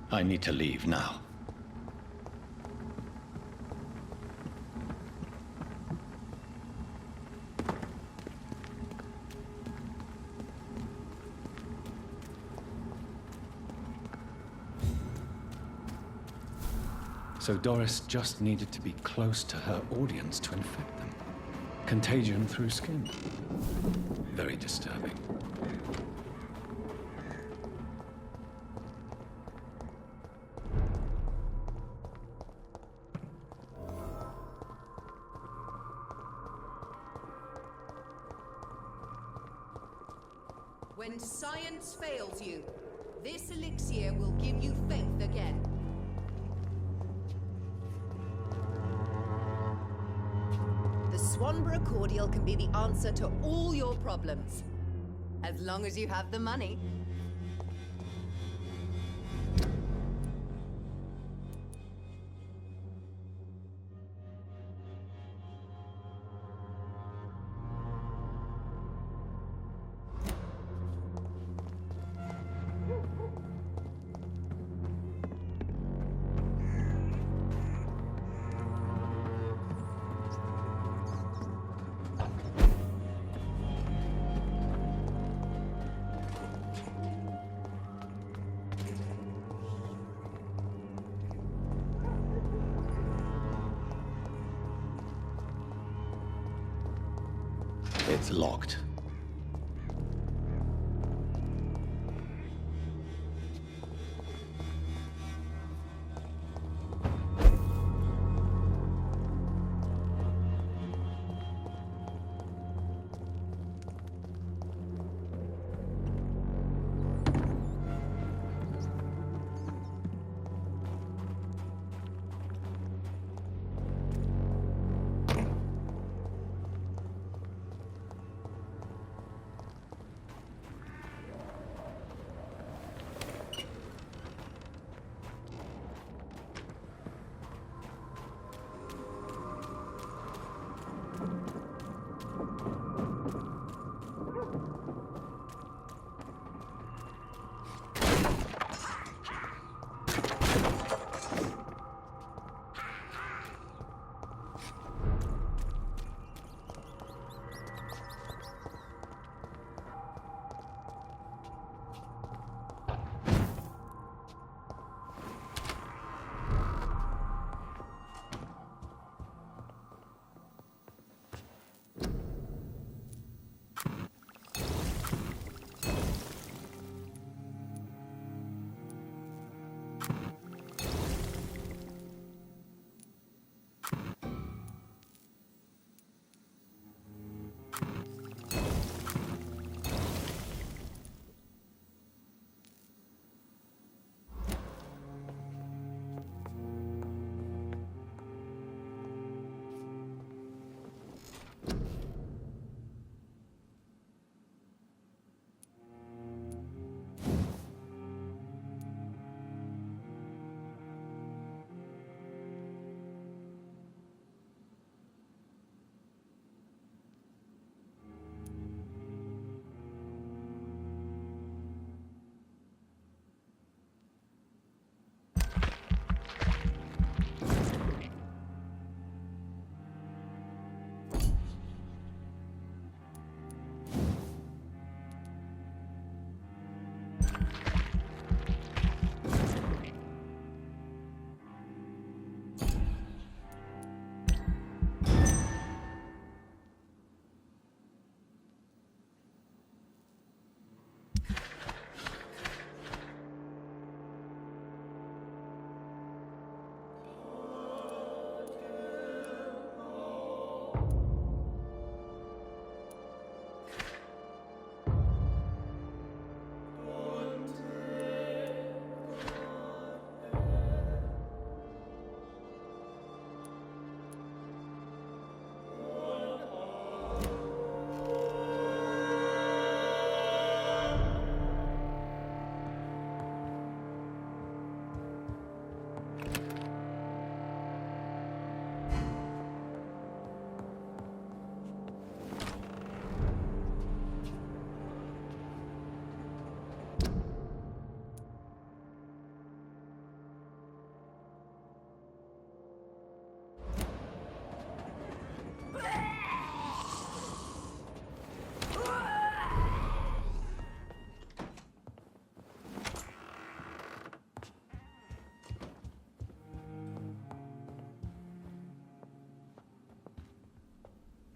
I need to leave now. So Doris just needed to be close to her audience to infect them. Contagion through skin. Very disturbing. When science fails you, this elixir will give you faith again. The Swanborough cordial can be the answer to all your problems. As long as you have the money. It's locked.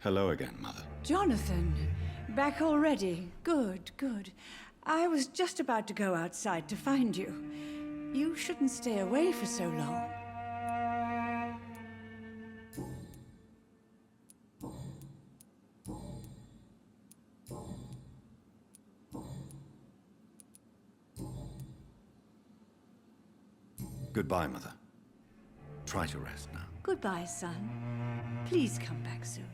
Hello again, Mother. Jonathan, back already. Good, good. I was just about to go outside to find you. You shouldn't stay away for so long. Goodbye, Mother. Try to rest now. Goodbye, son. Please come back soon.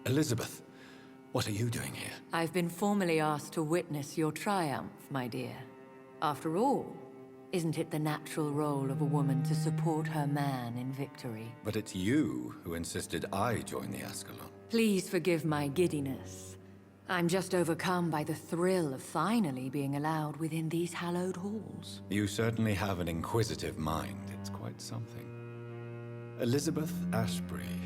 Elizabeth, what are you doing here? I've been formally asked to witness your triumph, my dear. After all, isn't it the natural role of a woman to support her man in victory? But it's you who insisted I join the Ascalon. Please forgive my giddiness. I'm just overcome by the thrill of finally being allowed within these hallowed halls. You certainly have an inquisitive mind. It's quite something. Elizabeth Ashbury,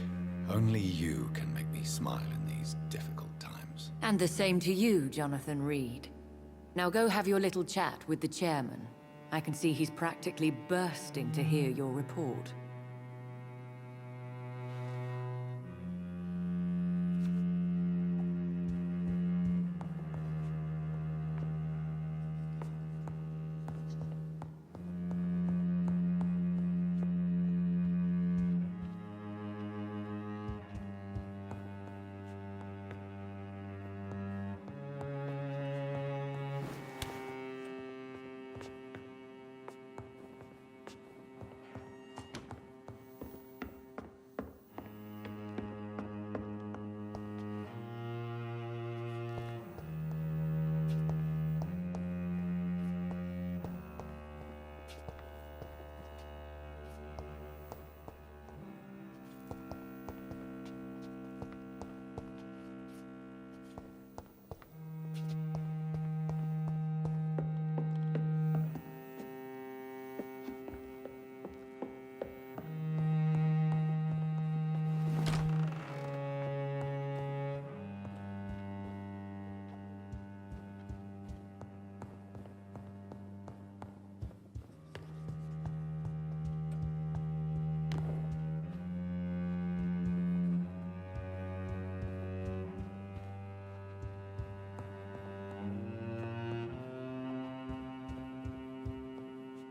only you can make me smile in these difficult times. And the same to you, Jonathan Reed. Now go have your little chat with the chairman. I can see he's practically bursting to hear your report.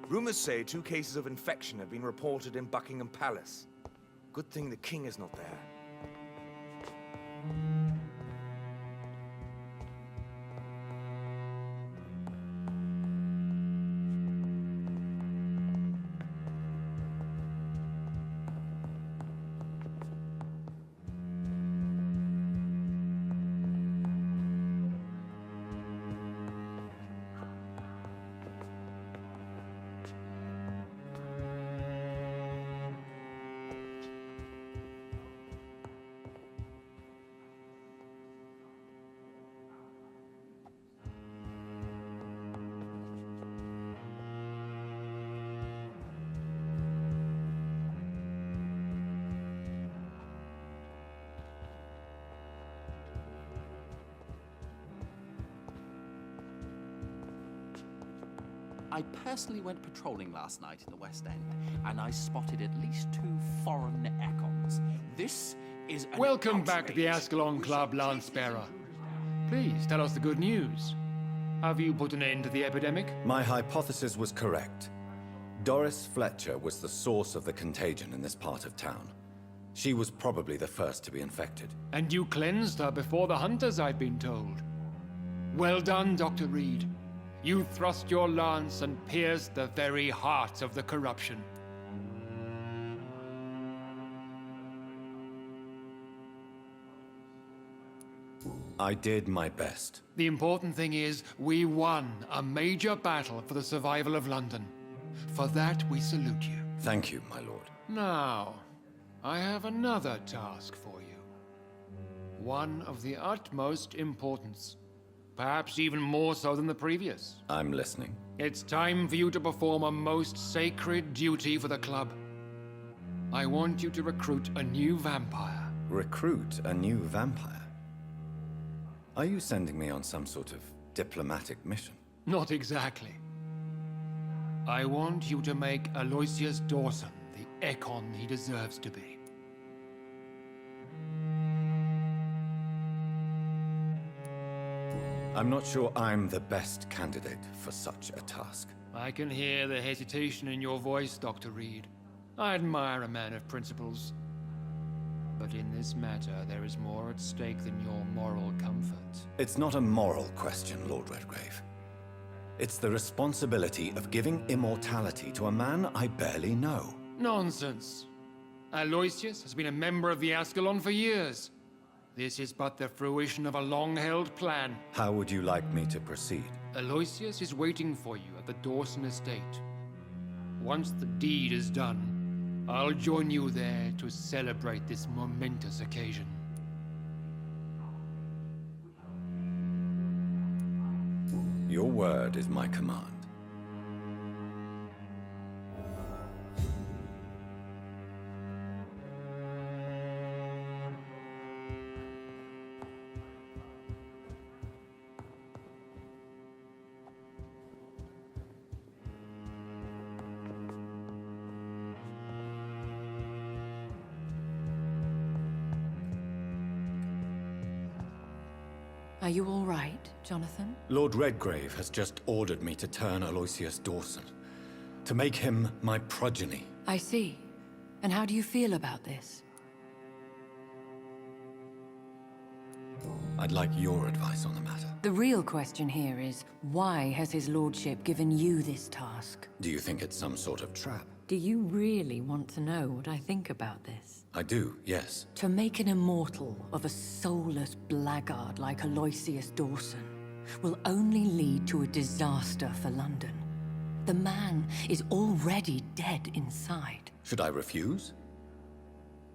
Rumors say 2 cases of infection have been reported in Buckingham Palace. Good thing the king is not there. I personally went patrolling last night in the West End, and I spotted at least 2 foreign econs. This is an Welcome back to the outrage. Ascalon Club, Lance-Bearer. Please, tell us the good news. Have you put an end to the epidemic? My hypothesis was correct. Doris Fletcher was the source of the contagion in this part of town. She was probably the first to be infected. And you cleansed her before the hunters, I've been told. Well done, Dr. Reed. You thrust your lance and pierced the very heart of the corruption. I did my best. The important thing is, we won a major battle for the survival of London. For that, we salute you. Thank you, my lord. Now, I have another task for you. One of the utmost importance. Perhaps even more so than the previous. I'm listening. It's time for you to perform a most sacred duty for the club. I want you to recruit a new vampire. Recruit a new vampire? Are you sending me on some sort of diplomatic mission? Not exactly. I want you to make Aloysius Dawson the Econ he deserves to be. I'm not sure I'm the best candidate for such a task. I can hear the hesitation in your voice, Dr. Reed. I admire a man of principles. But in this matter, there is more at stake than your moral comfort. It's not a moral question, Lord Redgrave. It's the responsibility of giving immortality to a man I barely know. Nonsense. Aloysius has been a member of the Ascalon for years. This is but the fruition of a long-held plan. How would you like me to proceed? Aloysius is waiting for you at the Dawson estate. Once the deed is done, I'll join you there to celebrate this momentous occasion. Your word is my command. Are you all right, Jonathan? Lord Redgrave has just ordered me to turn Aloysius Dawson, to make him my progeny. I see. And how do you feel about this? I'd like your advice on the matter. The real question here is, why has his lordship given you this task? Do you think it's some sort of trap? Do you really want to know what I think about this? I do, yes. To make an immortal of a soulless blackguard like Aloysius Dawson will only lead to a disaster for London. The man is already dead inside. Should I refuse?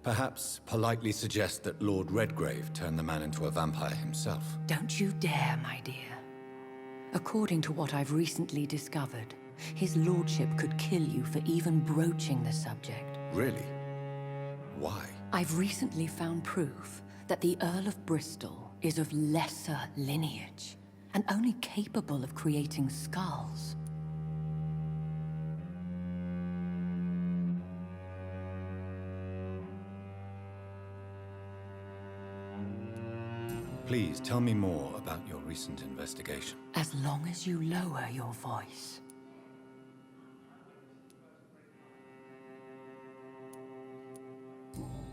Perhaps politely suggest that Lord Redgrave turn the man into a vampire himself. Don't you dare, my dear. According to what I've recently discovered, his lordship could kill you for even broaching the subject. Really? Why? I've recently found proof that the Earl of Bristol is of lesser lineage and only capable of creating skulls. Please tell me more about your recent investigation. As long as you lower your voice.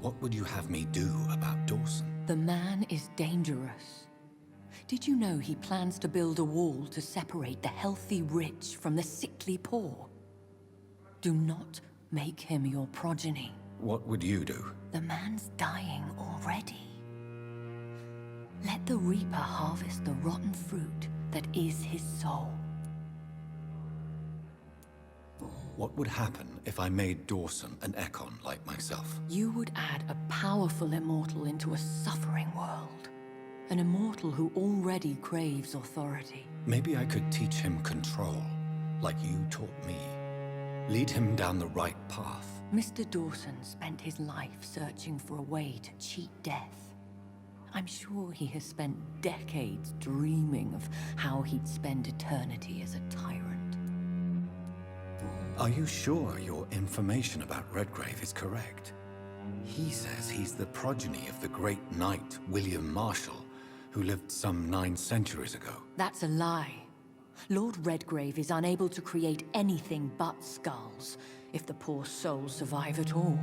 What would you have me do about Dawson? The man is dangerous. Did you know he plans to build a wall to separate the healthy rich from the sickly poor? Do not make him your progeny. What would you do? The man's dying already. Let the Reaper harvest the rotten fruit that is his soul. What would happen if I made Dawson an Ekon like myself? You would add a powerful immortal into a suffering world. An immortal who already craves authority. Maybe I could teach him control, like you taught me. Lead him down the right path. Mr. Dawson spent his life searching for a way to cheat death. I'm sure he has spent decades dreaming of how he'd spend eternity as a tyrant. Are you sure your information about Redgrave is correct? He says he's the progeny of the great knight William Marshall, who lived some 9 centuries ago. That's a lie. Lord Redgrave is unable to create anything but skulls, if the poor souls survive at all.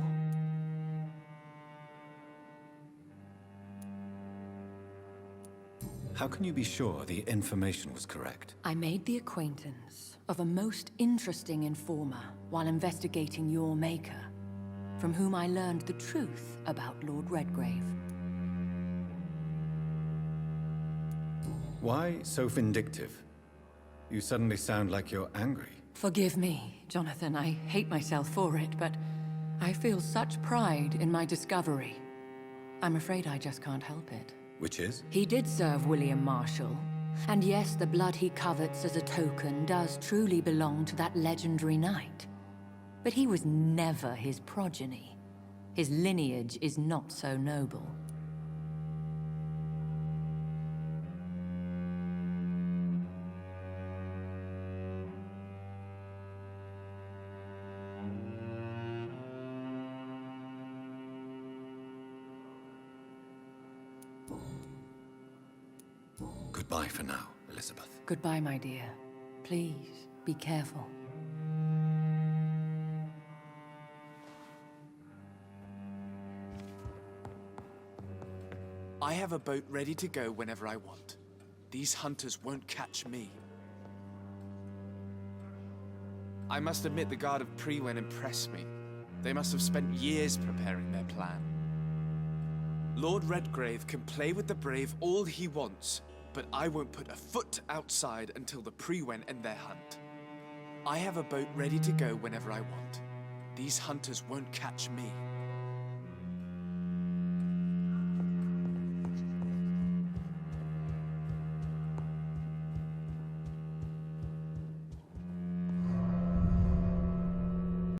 How can you be sure the information was correct? I made the acquaintance of a most interesting informer while investigating your maker, from whom I learned the truth about Lord Redgrave. Why so vindictive? You suddenly sound like you're angry. Forgive me, Jonathan. I hate myself for it, but I feel such pride in my discovery. I'm afraid I just can't help it. Which is? He did serve William Marshall. And yes, the blood he covets as a token does truly belong to that legendary knight. But he was never his progeny. His lineage is not so noble. Goodbye for now, Elizabeth. Goodbye, my dear. Please, be careful. I have a boat ready to go whenever I want. These hunters won't catch me. I must admit the Guard of Priwen impressed me. They must have spent years preparing their plan. Lord Redgrave can play with the brave all he wants, but I won't put a foot outside until the Priwen end their hunt. I have a boat ready to go whenever I want. These hunters won't catch me.